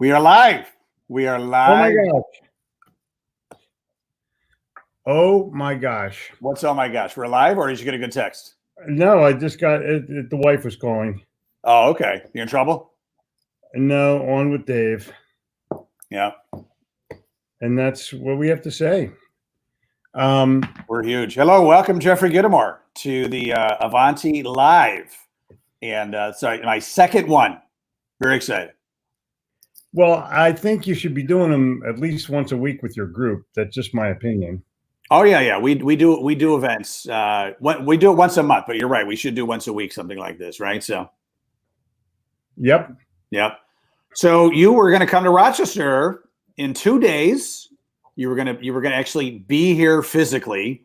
We are live. We are Oh my live. gosh. Oh my gosh. What's oh my gosh? We're live, or did you get a good text? No, I just got it, the wife was calling. Oh, okay. You in trouble? No, on with Dave. Yeah. And that's what we have to say. We're huge. Hello, welcome Jeffrey Gitomer to the Avanti Live. And sorry, my second one. Very excited. Well, I think you should be doing them at least once a week with your group. That's just my opinion. Oh yeah. We do events. We do it once a month, but you're right. We should do once a week, something like this, right? So Yep. So you were going to come to Rochester in 2 days. You were going to actually be here physically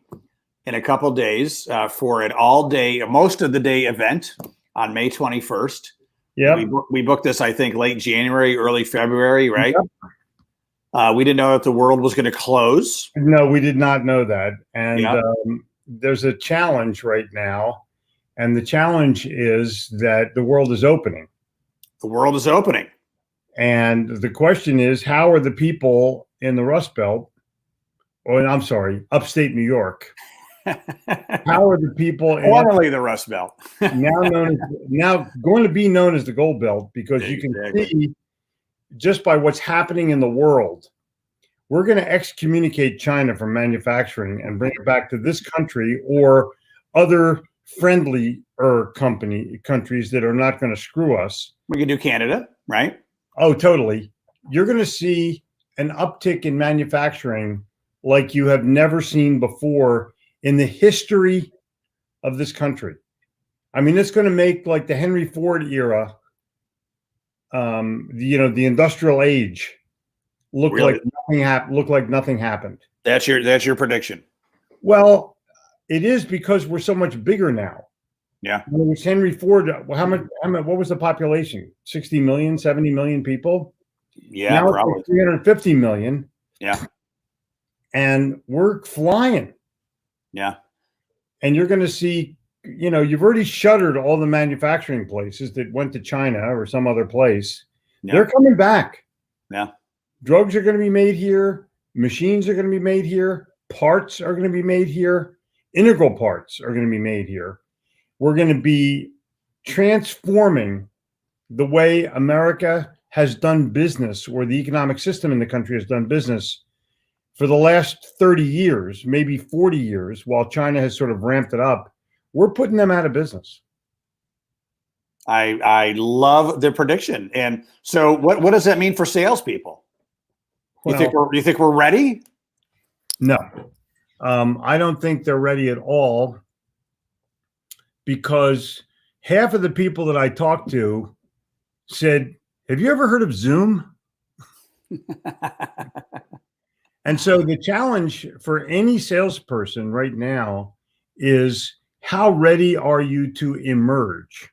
in a couple of days for an all-day, most of the day event on May 21st. Yeah. We booked this, I think, late January, early February, right? Yep. We didn't know that the world was going to close. No, we did not know that. And there's a challenge right now. And the challenge is that the world is opening. The world is opening. And the question is, how are the people in the Rust Belt, or I'm sorry, upstate New York, how are the people formerly the Rust Belt, now going to be known as the Gold Belt, because you can see just by what's happening in the world, we're going to excommunicate China from manufacturing and bring it back to this country or other friendly countries that are not going to screw us. We can do Canada, right? Oh, totally. You're going to see an uptick in manufacturing like you have never seen before in the history of this country. I mean, it's going to make like the Henry Ford era, the industrial age, look like nothing happened. That's your prediction. Well, it is, because we're so much bigger now. Yeah. When it was Henry Ford, what was the population? 60 million, 70 million people? Yeah, now probably. It's 350 million. Yeah. And we're flying. Yeah. And you're going to see, you've already shuttered all the manufacturing places that went to China or some other place. Yeah. They're coming back. Yeah. Drugs are going to be made here. Machines are going to be made here. Parts are going to be made here. Integral parts are going to be made here. We're going to be transforming the way America has done business, or the economic system in the country has done business, for the last 30 years, maybe 40 years, while China has sort of ramped it up. We're putting them out of business. I love the prediction. And so what does that mean for salespeople? Well, you think we're ready? No. I don't think they're ready at all, because half of the people that I talked to said, "Have you ever heard of Zoom?" And so the challenge for any salesperson right now is, how ready are you to emerge?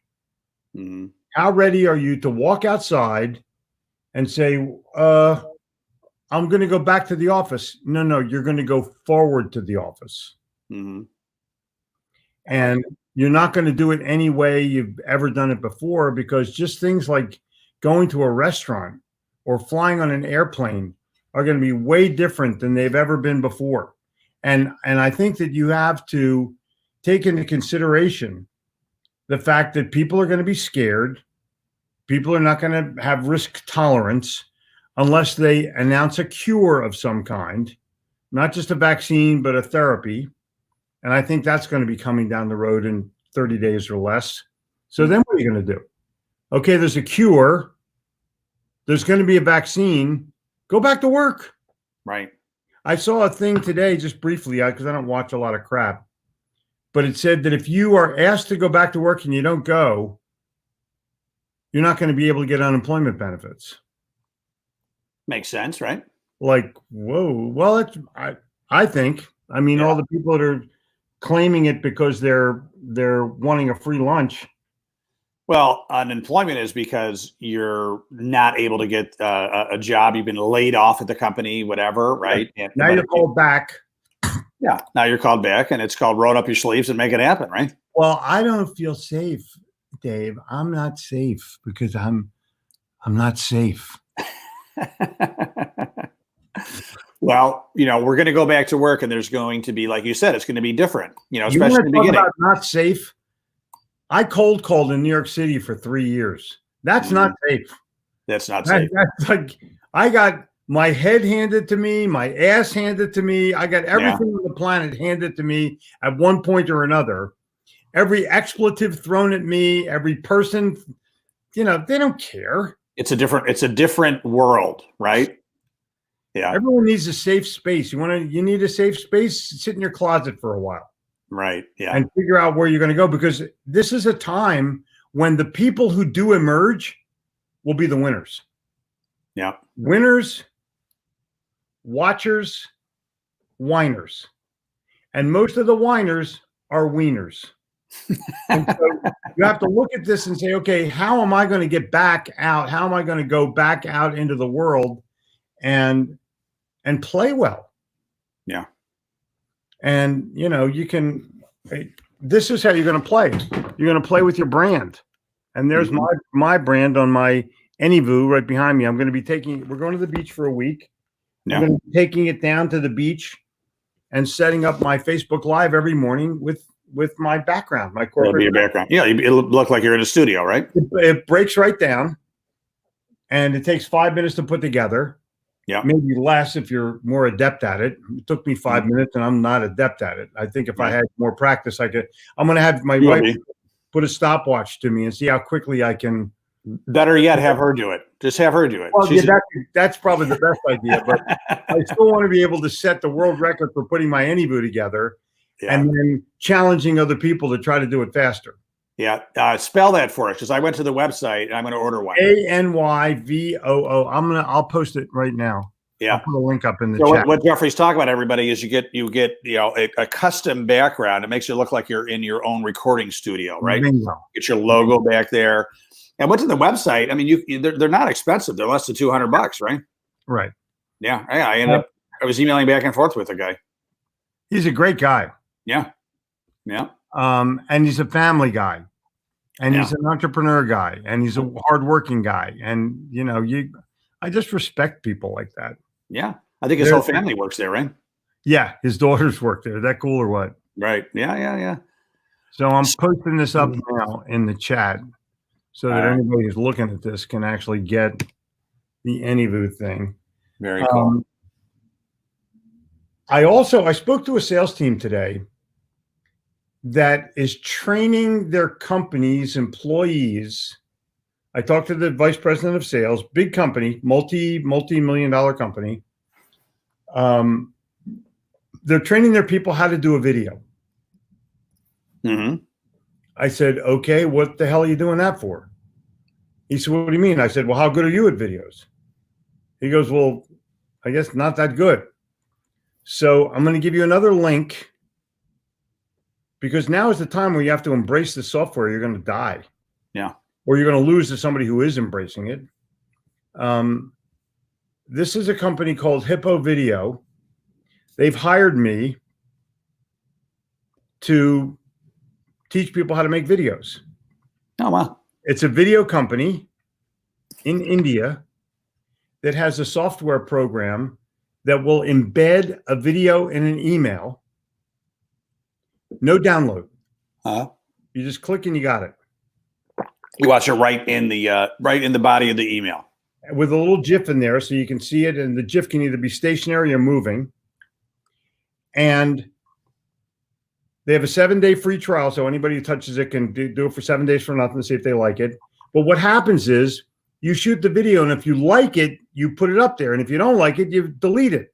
Mm-hmm. How ready are you to walk outside and say, I'm going to go back to the office? No, you're going to go forward to the office. Mm-hmm. And you're not going to do it any way you've ever done it before, because just things like going to a restaurant or flying on an airplane are going to be way different than they've ever been before. And I think that you have to take into consideration the fact that people are going to be scared. People are not going to have risk tolerance unless they announce a cure of some kind, not just a vaccine, but a therapy. And I think that's going to be coming down the road in 30 days or less. So then what are you going to do? Okay, there's a cure. There's going to be a vaccine. Go back to work. Right. I saw a thing today, just briefly, because I don't watch a lot of crap, but it said that if you are asked to go back to work and you don't go, you're not going to be able to get unemployment benefits. Makes sense, right? Like, whoa. Well, I think, all the people that are claiming it because they're wanting a free lunch. Well, unemployment is because you're not able to get a job. You've been laid off at the company, whatever, right? And now you're called back. Yeah, now you're called back, and it's called roll up your sleeves and make it happen, right? Well, I don't feel safe, Dave. I'm not safe because I'm not safe. Well, we're going to go back to work, and there's going to be, like you said, it's going to be different, You especially want in to the talk beginning. about not safe? I cold called in New York City for 3 years. That's not safe. That's not safe. That's like, I got my head handed to me, my ass handed to me. I got everything on the planet handed to me at one point or another. Every expletive thrown at me, every person, they don't care. It's a different world, right? Yeah. Everyone needs a safe space. You need a safe space, sit in your closet for a while. Right. Yeah. And figure out where you're going to go, because this is a time when the people who do emerge will be the winners. Yeah. Winners, watchers, whiners. And most of the whiners are wieners. And so you have to look at this and say, okay, how am I going to get back out? How am I going to go back out into the world and play well? Yeah. And, this is how you're going to play. You're going to play with your brand. And there's my brand on my AnyVoo right behind me. We're going to the beach for a week. Yeah. I'm going to be taking it down to the beach and setting up my Facebook Live every morning with my background, my corporate. It'll be your background. Yeah. It'll look like you're in a studio, right? It breaks right down, and it takes 5 minutes to put together. Yeah. Maybe less if you're more adept at it. It took me 5 minutes, and I'm not adept at it. I think if I had more practice, I could. I'm going to have my wife put a stopwatch to me and see how quickly I can. Better yet, have her do it. Just have her do it. Well, that's probably the best idea. But I still want to be able to set the world record for putting my AnyVoo together, and then challenging other people to try to do it faster. Yeah. Spell that for us, because I went to the website and I'm going to order one. ANYVOO. I'll post it right now. Yeah. I'll put a link up in the chat. chat. What Jeffrey's talking about, everybody, is you get a custom background. It makes you look like you're in your own recording studio, right? Bingo. Get your logo back there. And went to the website. I mean, they're not expensive. They're less than $200, right? Right. Yeah. I was emailing back and forth with a guy. He's a great guy. Yeah. Yeah. And he's a family guy, and he's an entrepreneur guy, and he's a hardworking guy. And, I just respect people like that. Yeah. I think his whole family works there, right? Yeah. His daughters work there. Is that cool or what? Right. Yeah. Yeah. Yeah. So I'm posting this up now in the chat so that anybody who's looking at this can actually get the AnyVoo thing. Very cool. I spoke to a sales team today that is training their company's employees. I talked to the vice president of sales, big company, multi-million-dollar company. They're training their people how to do a video. Mm-hmm. I said, okay, what the hell are you doing that for? He said, what do you mean? I said, well, how good are you at videos? He goes, well, I guess not that good. So I'm going to give you another link, because now is the time where you have to embrace the software. You're going to die. Yeah. Or you're going to lose to somebody who is embracing it. This is a company called Hippo Video. They've hired me to teach people how to make videos. Oh, wow. It's a video company in India that has a software program that will embed a video in an email. No download. You just click and you got it. You watch it right in the body of the email. With a little GIF in there so you can see it, and the GIF can either be stationary or moving. And they have a 7-day free trial, so anybody who touches it can do it for 7 days for nothing to see if they like it. But what happens is you shoot the video, and if you like it, you put it up there. And if you don't like it, you delete it.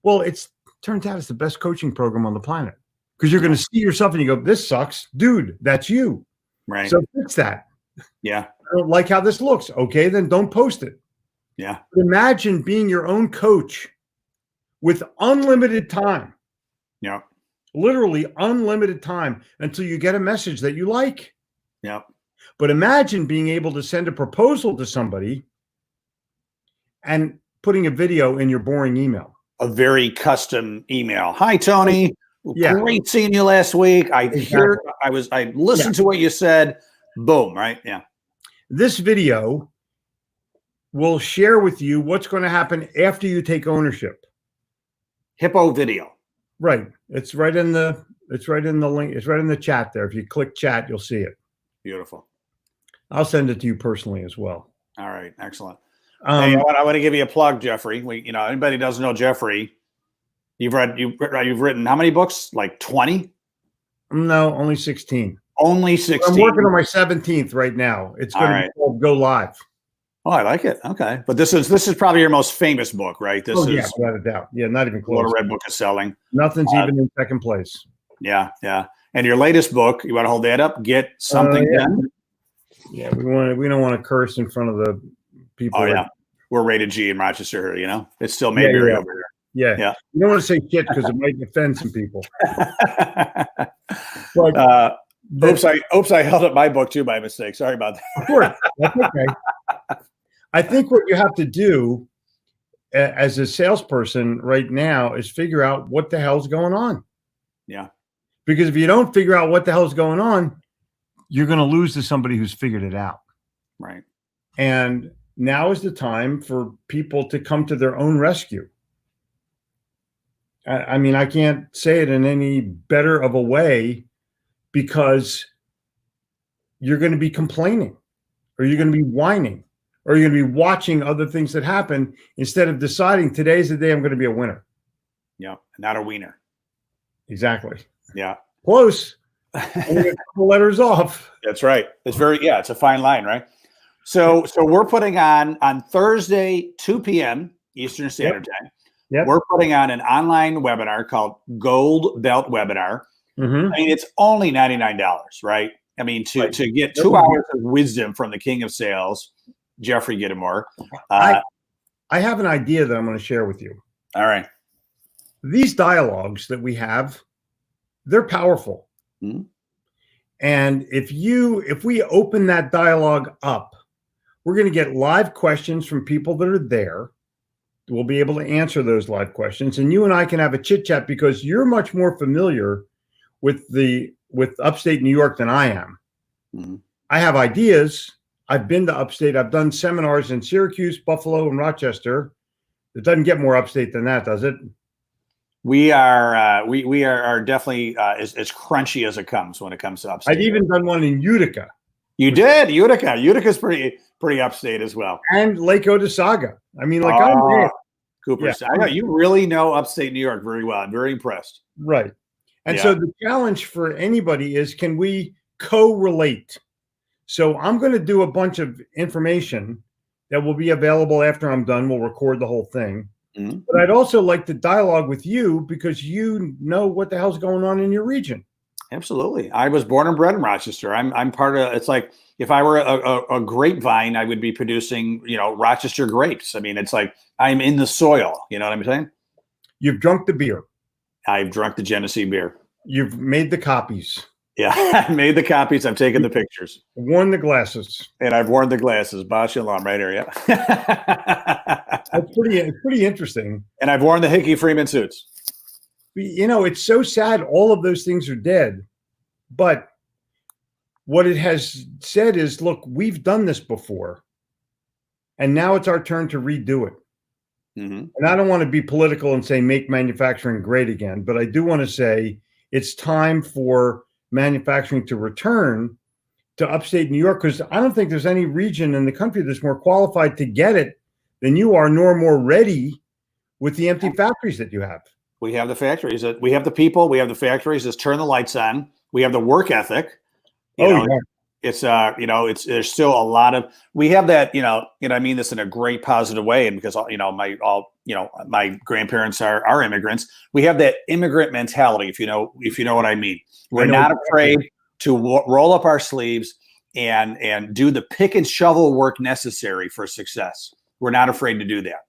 Well, it turns out it's the best coaching program on the planet, because you're going to see yourself and you go, this sucks. Dude, that's you. Right. So fix that. Yeah. I don't like how this looks. Okay, then don't post it. Yeah. Imagine being your own coach with unlimited time. Yeah. Literally unlimited time until you get a message that you like. Yeah. But imagine being able to send a proposal to somebody and putting a video in your boring email. A very custom email. Hi, Tony. Yeah. Great seeing you last week. I listened to what you said. Boom. Right. Yeah. This video will share with you what's going to happen after you take ownership. Hippo video. Right. It's right in the link. It's right in the chat there. If you click chat, you'll see it. Beautiful. I'll send it to you personally as well. All right. Excellent. Hey, I want to give you a plug, Jeffrey. Anybody doesn't know Jeffrey, you've written how many books? Like 20? No, only 16. Only 16. I'm working on my 17th right now. It's going to be called Go Live. Oh, I like it. Okay. But this is probably your most famous book, right? This is without a doubt. Yeah, not even close. What a Red Book is selling. Nothing's even in second place. Yeah, yeah. And your latest book, you want to hold that up? Get Something Done? Yeah, we don't want to curse in front of the people. Oh, yeah. We're rated G in Rochester, It's still Mayberry over here. Yeah. You don't want to say shit because it might offend some people. But, oops, I held up my book too by mistake. Sorry about that. Of course. That's okay. I think what you have to do as a salesperson right now is figure out what the hell's going on. Yeah. Because if you don't figure out what the hell's going on, you're going to lose to somebody who's figured it out. Right. And now is the time for people to come to their own rescue. I mean, I can't say it in any better of a way, because you're going to be complaining, or you're going to be whining, or you're going to be watching other things that happen instead of deciding today's the day I'm going to be a winner. Yeah, not a wiener. Exactly. Yeah. Close. A couple letters off. That's right. It's it's a fine line, right? So we're putting on Thursday, 2 p.m. Eastern Standard Time. Yep. We're putting on an online webinar called Gold Belt Webinar. Mm-hmm. I mean, it's only $99, right? I mean, to get 2 hours of wisdom from the king of sales, Jeffrey Gitomer. I have an idea that I'm going to share with you. All right. These dialogues that we have, they're powerful. Mm-hmm. And if we open that dialogue up, we're going to get live questions from people that are there. We'll be able to answer those live questions, and you and I can have a chit chat, because you're much more familiar with upstate New York than I am. Mm-hmm. I have ideas. I've been to upstate. I've done seminars in Syracuse, Buffalo, and Rochester. It doesn't get more upstate than that, does it? We are definitely as crunchy as it comes when it comes to upstate. I've even done one in Utica. You did Utica. Utica's pretty upstate as well. And Lake Otesaga. I mean, like Cooper. Yeah. I know you really know upstate New York very well. I'm very impressed. Right. And so the challenge for anybody is, can we co-relate? So I'm going to do a bunch of information that will be available after I'm done. We'll record the whole thing. Mm-hmm. But I'd also like to dialogue with you, because you know what the hell's going on in your region. Absolutely. I was born and bred in Rochester. I'm part of, it's like, if I were a grapevine, I would be producing, Rochester grapes. I mean, it's like I'm in the soil. You know what I'm saying? You've drunk the beer. I've drunk the Genesee beer. You've made the copies. Yeah, I made the copies. I've taken the pictures. Worn the glasses. And I've worn the glasses. Ba Shalom right here. Yeah. That's pretty interesting. And I've worn the Hickey Freeman suits. It's so sad all of those things are dead. But what it has said is, look, we've done this before, and now it's our turn to redo it. Mm-hmm. And I don't want to be political and say make manufacturing great again, but I do want to say it's time for manufacturing to return to upstate New York, because I don't think there's any region in the country that's more qualified to get it than you are, nor more ready with the empty factories that you have. We have the factories. We have the people. We have the factories. Just turn the lights on. We have the work ethic. It's there's still a lot of, we have that, I mean this in a great positive way. And because, my grandparents are immigrants. We have that immigrant mentality, if you know what I mean. We're not afraid to roll up our sleeves and do the pick and shovel work necessary for success. We're not afraid to do that.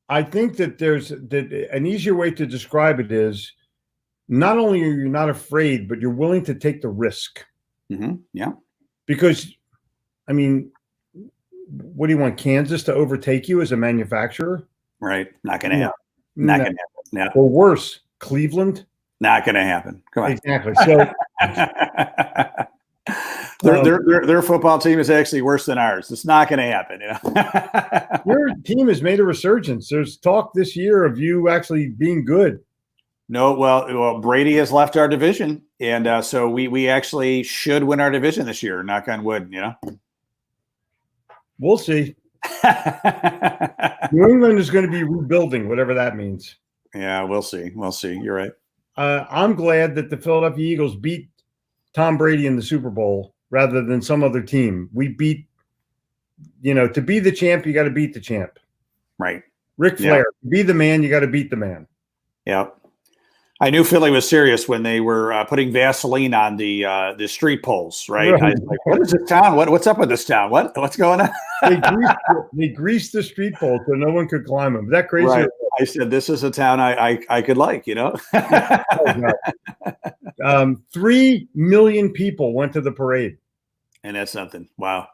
I think that an easier way to describe it is, not only are you not afraid, but you're willing to take the risk. Mm-hmm. Yeah. Because, I mean, what do you want, Kansas to overtake you as a manufacturer? Right. Not going to happen. Not going to happen. Yeah. Or worse, Cleveland? Not going to happen. Come on. Exactly. Their football team is actually worse than ours. It's not going to happen. Your team has made a resurgence. There's talk this year of you actually being good. No, well, Brady has left our division, and so we actually should win our division this year. Knock on wood, We'll see. New England is going to be rebuilding, whatever that means. Yeah, we'll see. We'll see. You're right. I'm glad that the Philadelphia Eagles beat Tom Brady in the Super Bowl rather than some other team. We beat, to be the champ, you got to beat the champ. Right. Ric Flair, to be the man, you got to beat the man. Yeah. I knew Philly was serious when they were putting Vaseline on the street poles, right? I was like, what is this town? What's up with this town? What's going on? They greased the street poles so no one could climb them. Is that crazy? Right. I said, this is a town I could like, 3 million people went to the parade. And that's something. Wow.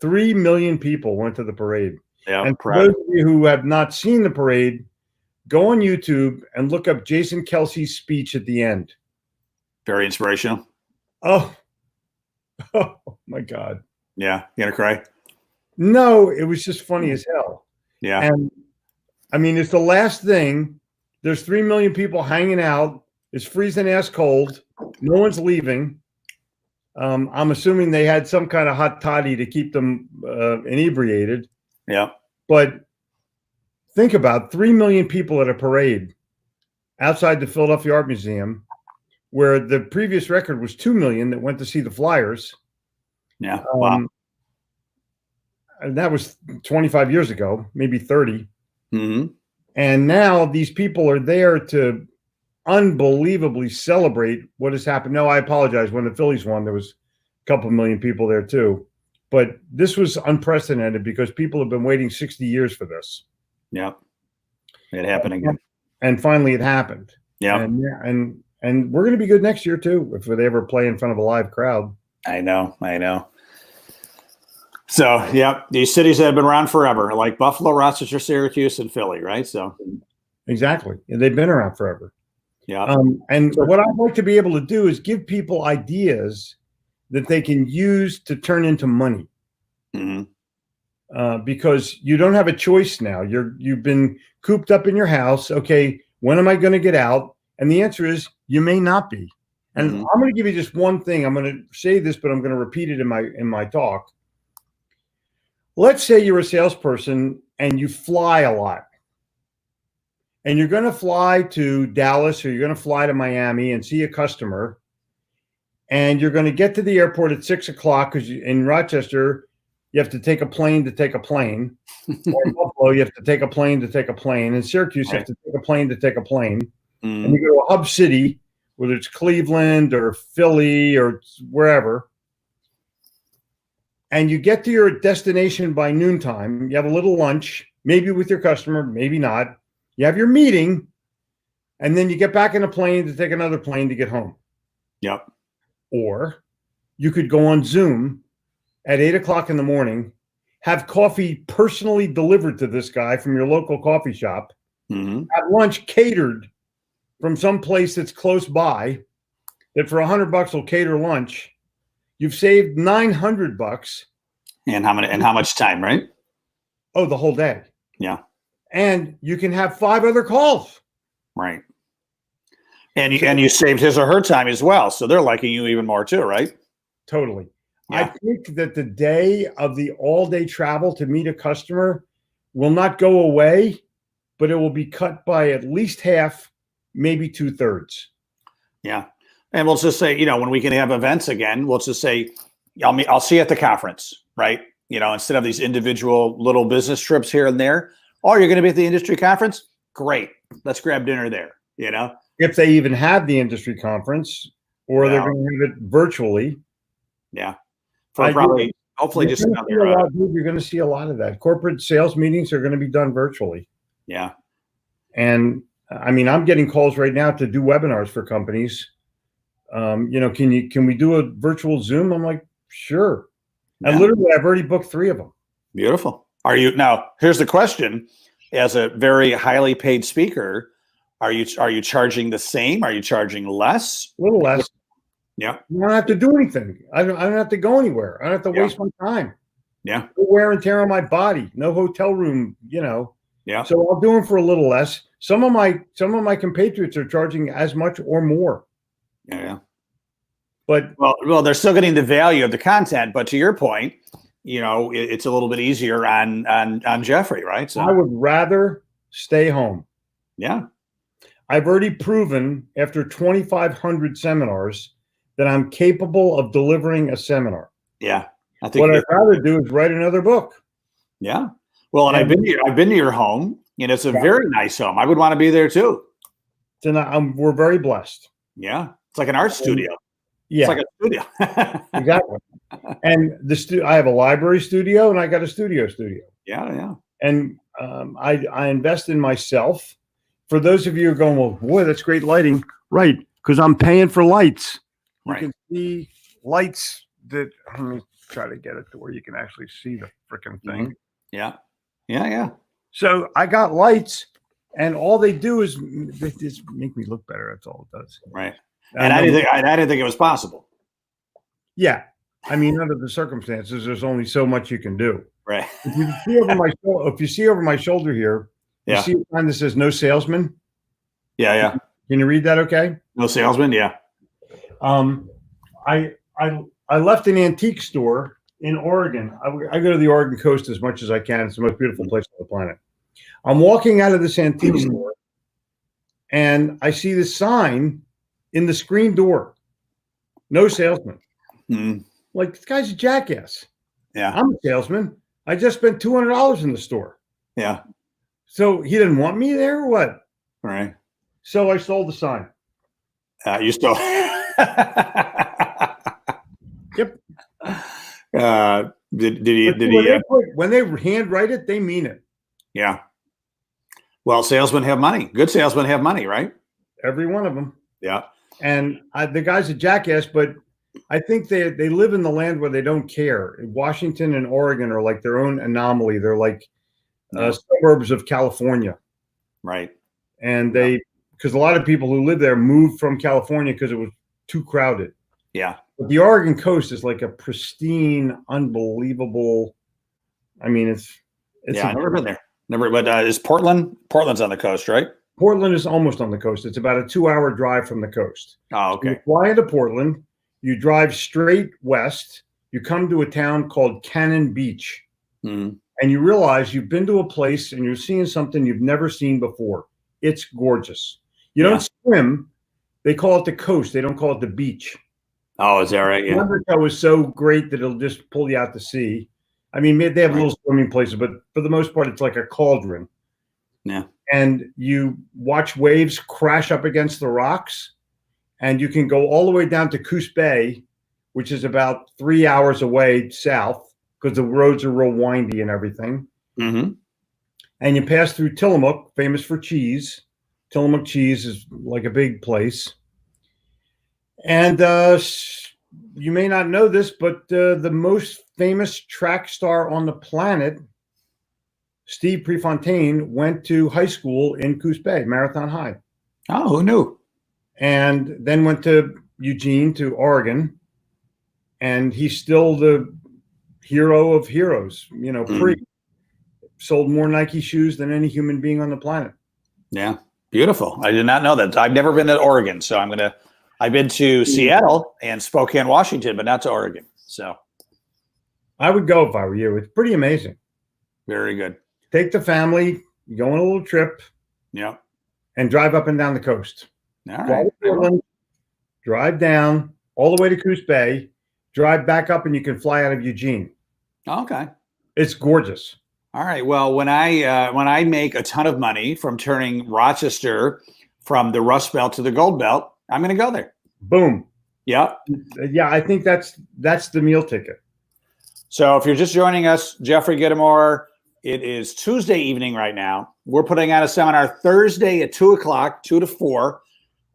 3 million people went to the parade. Yeah. And for those of you who have not seen the parade, go on YouTube and look up Jason Kelsey's speech at the end. Very inspirational. Oh my God. Yeah. You gonna cry? No, it was just funny as hell. Yeah. And I mean, it's the last thing. There's 3 million people hanging out. It's freezing ass cold. No one's leaving. I'm assuming they had some kind of hot toddy to keep them inebriated. Yeah. But think about 3 million people at a parade outside the Philadelphia Art Museum, where the previous record was 2 million that went to see the Flyers. Yeah. Wow. And that was 25 years ago, maybe 30. Mm-hmm. And now these people are there to unbelievably celebrate what has happened. No, I apologize. When the Phillies won, there was a couple million people there too. But this was unprecedented because people have been waiting 60 years for this. Yeah. It happened again. And finally it happened. Yeah. And we're going to be good next year too if they ever play in front of a live crowd. I know. So, yeah, these cities have been around forever, like Buffalo, Rochester, Syracuse, and Philly, right? So, exactly. And they've been around forever. Yeah. And what I'd like to be able to do is give people ideas that they can use to turn into money. Mm-hmm. Because you don't have a choice now. You've been cooped up in your house. Okay, when am I going to get out? And the answer is you may not be. And I'm going to give you just one thing. I'm going to say this, but I'm going to repeat it in my talk. Let's say you're a salesperson and you fly a lot. And you're going to fly to Dallas or you're going to fly to Miami and see a customer. And you're going to get to the airport at 6 o'clock because in Rochester, you have to take a plane to take a plane. Or in Buffalo, you have to take a plane to take a plane. In Syracuse, you have to take a plane to take a plane. And you go to a hub city, whether it's Cleveland or Philly or wherever. And you get to your destination by noontime. You have a little lunch, maybe with your customer, maybe not. You have your meeting, and then you get back in a plane to take another plane to get home. Yep. Or you could go on Zoom at 8 o'clock in the morning, have coffee personally delivered to this guy from your local coffee shop, have lunch catered from some place that's close by that for $100 will cater lunch. You've saved $900. And how much time, right? Oh, the whole day. Yeah. And you can have 5 other calls. Right. And you saved his or her time as well. So they're liking you even more too, right? Totally. Yeah. I think that the day of the all-day travel to meet a customer will not go away, but it will be cut by at least half, maybe 2/3. Yeah. And we'll just say, when we can have events again, we'll just say, I'll see you at the conference, right? Instead of these individual little business trips here and there. Oh, you're going to be at the industry conference? Great. Let's grab dinner there, If they even have the industry conference, or they're going to have it virtually. Yeah. Hopefully just another. You're going to see a lot of that. Corporate sales meetings are going to be done virtually. Yeah. And I mean, I'm getting calls right now to do webinars for companies. Can we do a virtual Zoom? I'm like, sure. Yeah. And literally, I've already booked 3 of them. Beautiful. Now, here's the question. As a very highly paid speaker, are you charging the same? Are you charging less? A little less. Yeah. I don't have to do anything. I don't have to go anywhere. I don't have to waste my time. Yeah. No wear and tear on my body. No hotel room, Yeah. So I'll do them for a little less. Some of my compatriots are charging as much or more. Yeah. But well, they're still getting the value of the content. But to your point, it's a little bit easier on Jeffrey, right? So I would rather stay home. yeah. I've already proven after 2,500 seminars that I'm capable of delivering a seminar. Yeah. I think What I'd rather do is write another book. Yeah. Well, and I've been to your home, and it's a very nice home. I would want to be there too. So we're very blessed. Yeah. It's like an art studio. Yeah. It's like a studio. Exactly. And I have a library studio and I got a studio. Yeah. Yeah. And I invest in myself. For those of you who are going, well, boy, that's great lighting. Right. Because I'm paying for lights. You Right. can see lights let me try to get it to where you can actually see the freaking thing. Yeah. Yeah. Yeah. So I got lights and all they do is they just make me look better. That's all it does. Right. And I didn't think it was possible. Yeah. I mean, under the circumstances, there's only so much you can do. Right. If you see over my shoulder here, you see a sign that says "No salesman." Yeah, yeah. Can you read that? Okay. No salesman. Yeah. I left an antique store in Oregon. I go to the Oregon coast as much as I can. It's the most beautiful place on the planet. I'm walking out of this antique store, and I see this sign in the screen door: "No salesman." Like, this guy's a jackass. Yeah. I'm a salesman. I just spent $200 in the store. Yeah. So he didn't want me there or what? Right. So I sold the sign. You still. Yep. Did he? When they handwrite it, they mean it. Yeah. Well, salesmen have money. Good salesmen have money, right? Every one of them. Yeah. And the guy's a jackass, but I think they live in the land where they don't care. Washington and Oregon are like their own anomaly. They're like suburbs of California. Right. And because a lot of people who live there moved from California because it was too crowded. Yeah. But the Oregon coast is like a pristine, unbelievable. I mean, it's I've never been there. Never, but is Portland? Portland's on the coast, right? Portland is almost on the coast. It's about a 2-hour drive from the coast. Oh, okay. So you fly into Portland, you drive straight west, you come to a town called Cannon Beach, and you realize you've been to a place and you're seeing something you've never seen before. It's gorgeous. You don't swim. They call it the coast. They don't call it the beach. Oh, is that right? Yeah. The undertow is so great that it'll just pull you out to sea. I mean, they have little swimming places, but for the most part, it's like a cauldron. Yeah. And you watch waves crash up against the rocks, and you can go all the way down to Coos Bay, which is about 3 hours away south because the roads are real windy and everything. Mm-hmm. And you pass through Tillamook, famous for cheese. Tillamook cheese is like a big place. And you may not know this, but the most famous track star on the planet, Steve Prefontaine, went to high school in Coos Bay, Marathon High. Oh, who knew? And then went to Eugene, to Oregon. And he's still the hero of heroes. Sold more Nike shoes than any human being on the planet. Yeah. Beautiful. I did not know that. I've never been to Oregon, so I've been to Seattle and Spokane, Washington, but not to Oregon. So I would go if I were you. It's pretty amazing. Very good. Take the family, go on a little trip. Yeah. And drive up and down the coast. All right. Drive down all the way to Coos Bay, drive back up, and you can fly out of Eugene. Okay. It's gorgeous. All right. Well, when I make a ton of money from turning Rochester from the Rust Belt to the Gold Belt, I'm going to go there. Boom. Yeah. Yeah, I think that's the meal ticket. So if you're just joining us, Jeffrey Gitomer, it is Tuesday evening right now. We're putting out a seminar Thursday at 2:00, 2 to 4.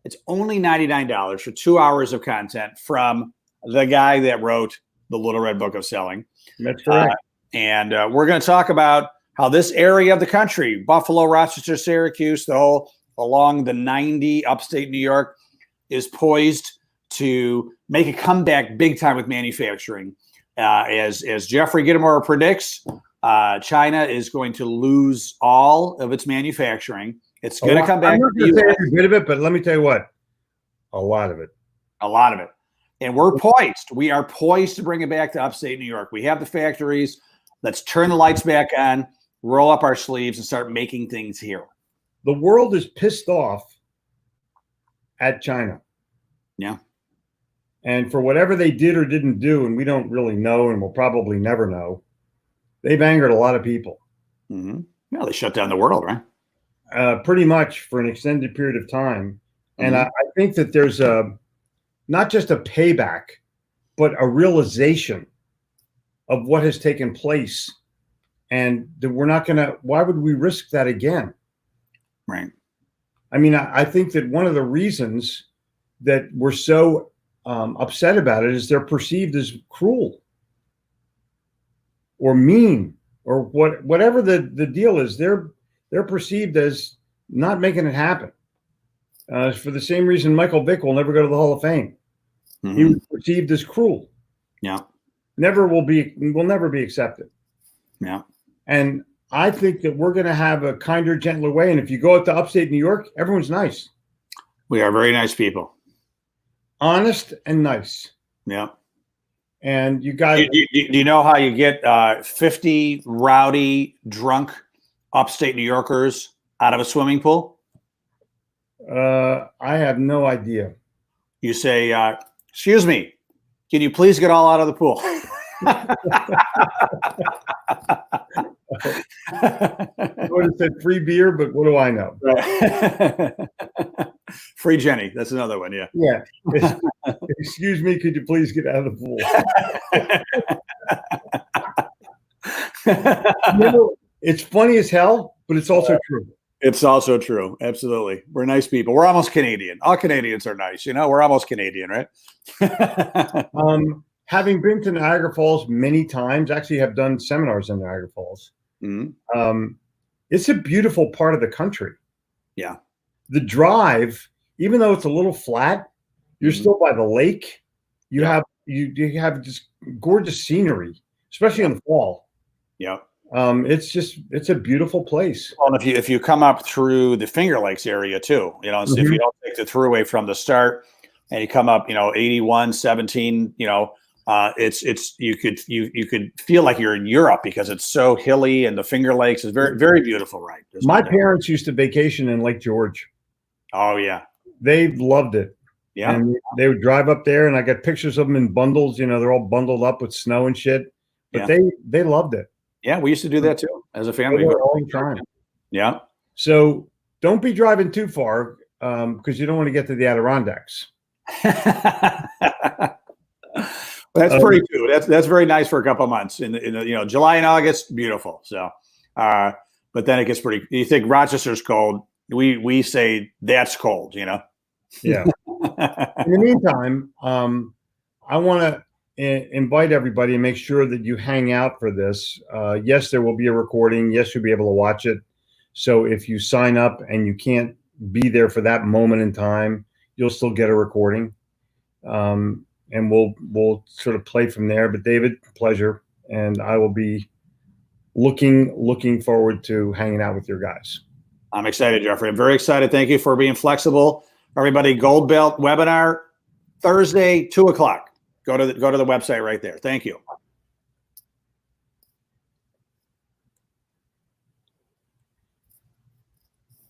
It's only $99 for 2 hours of content from the guy that wrote the Little Red Book of Selling. That's correct. And we're going to talk about how this area of the country, Buffalo, Rochester, Syracuse, the whole along the 90 upstate New York, is poised to make a comeback big time with manufacturing. As Jeffrey Gitomer predicts, China is going to lose all of its manufacturing. It's going to come back. I'm not going to say every bit of it, but let me tell you what, a lot of it. A lot of it. And we're poised. We are poised to bring it back to upstate New York. We have the factories. Let's turn the lights back on, roll up our sleeves, and start making things here. The world is pissed off at China. Yeah. And for whatever they did or didn't do, and we don't really know, and we'll probably never know, they've angered a lot of people. Mm-hmm. Well, they shut down the world, right? Pretty much for an extended period of time. And I think that there's not just a payback, but a realization of what has taken place. And that we're not going to, why would we risk that again? Right. I mean, I think that one of the reasons that we're so upset about it is they're perceived as cruel or mean or whatever the deal is. They're perceived as not making it happen. For the same reason Michael Vick will never go to the Hall of Fame. Mm-hmm. He was perceived as cruel. Yeah. Will never be accepted. Yeah. And I think that we're going to have a kinder, gentler way. And if you go out to upstate New York, everyone's nice. We are very nice people. Honest and nice. Yeah. And you guys. Do you know how you get 50 rowdy, drunk upstate New Yorkers out of a swimming pool? I have no idea. You say, excuse me, can you please get all out of the pool? I would have said free beer, but what do I know? Free Jenny. That's another one. Yeah. Yeah. Excuse me, could you please get out of the pool? It's funny as hell, but it's also true. It's also true. Absolutely. We're nice people. We're almost Canadian. All Canadians are nice. We're almost Canadian, right? Having been to Niagara Falls many times, actually have done seminars in Niagara Falls. Mm-hmm. It's a beautiful part of the country. Yeah. The drive, even though it's a little flat, you're still by the lake. You have just gorgeous scenery, especially in the fall. Yeah. It's a beautiful place. Well, and if you come up through the Finger Lakes area too, if you don't take the thruway from the start and you come up, 81, 17, it's you could feel like you're in Europe because it's so hilly and the Finger Lakes is very, very beautiful, right? My parents used to vacation in Lake George. Oh yeah. They loved it. Yeah. And they would drive up there and I got pictures of them in bundles, they're all bundled up with snow and shit, but they loved it. Yeah. We used to do that too as a family. All the time. Yeah. So don't be driving too far because you don't want to get to the Adirondacks. That's pretty cool. That's very nice for a couple of months in July and August, beautiful. So, but then it gets pretty. You think Rochester's cold? We say that's cold. Yeah. In the meantime, I want to invite everybody and make sure that you hang out for this. Yes, there will be a recording. Yes, you'll be able to watch it. So if you sign up and you can't be there for that moment in time, you'll still get a recording. And we'll sort of play from there. But David, pleasure, and I will be looking forward to hanging out with your guys. I'm excited, Jeffrey. I'm very excited. Thank you for being flexible. Everybody, Gold Belt webinar Thursday, 2:00. Go to the website right there. Thank you.